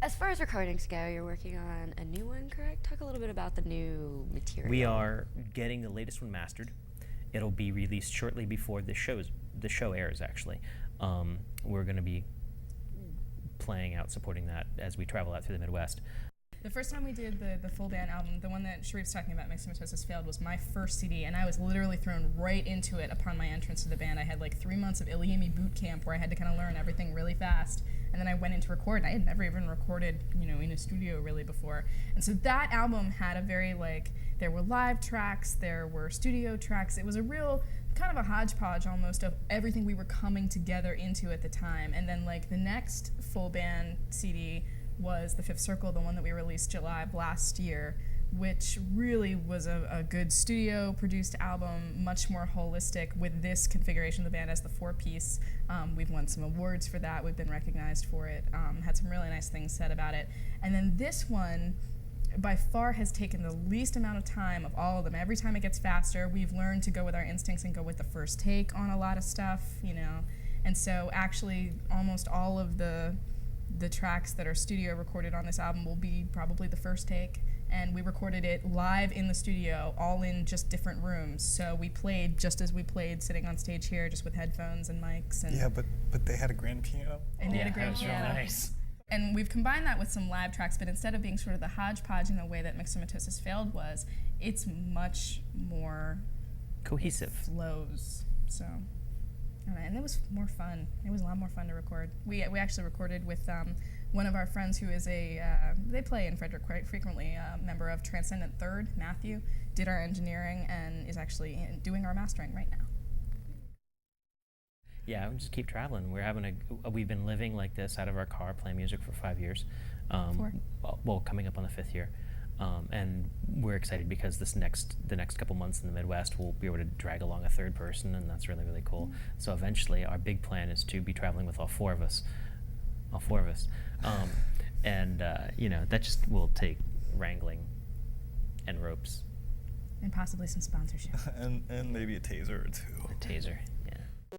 As far as recordings go, you're working on a new one, correct? Talk a little bit about the new material. We are getting the latest one mastered. It'll be released shortly before the show airs, actually. We're going to be playing out, supporting that as we travel out through the Midwest. The first time we did the full band album, the one that Sharif's talking about, Mixomatosis Failed, was my first CD, and I was literally thrown right into it upon my entrance to the band. I had like 3 months of ilyAIMY boot camp where I had to kind of learn everything really fast, and then I went into record, and I had never even recorded, you know, in a studio really before. And so that album had a very, like, there were live tracks, there were studio tracks. It was a real kind of a hodgepodge almost of everything we were coming together into at the time. And then like the next full band CD was The Fifth Circle, the one that we released July of last year, which really was a good studio-produced album, much more holistic with this configuration of the band as the four-piece. We've won some awards for that. We've been recognized for it. Had some really nice things said about it. And then this one, by far, has taken the least amount of time of all of them. Every time it gets faster, we've learned to go with our instincts and go with the first take on a lot of stuff, you know. And so actually, almost all of the tracks that are studio recorded on this album will be probably the first take, and we recorded it live in the studio, all in just different rooms. So we played just as we played sitting on stage here, just with headphones and mics. And yeah, but they had a grand piano. And they had a grand that was piano. Really nice. And we've combined that with some live tracks, but instead of being sort of the hodgepodge in the way that Mixomatosis Failed was, it's much more Cohesive. Flows. So. And it was more fun. It was a lot more fun to record. We actually recorded with one of our friends who is they play in Frederick quite frequently, a member of Transcendent Third, Matthew, did our engineering and is actually doing our mastering right now. Yeah, we just keep traveling. We've been living like this out of our car, playing music for 5 years. 4. Well, coming up on the 5th year. And we're excited because the next couple months in the Midwest, we'll be able to drag along a third person, and that's really, really cool. So eventually, our big plan is to be traveling with all four of us. And you know, that just will take wrangling and ropes. And possibly some sponsorship. and maybe a taser or two. A taser.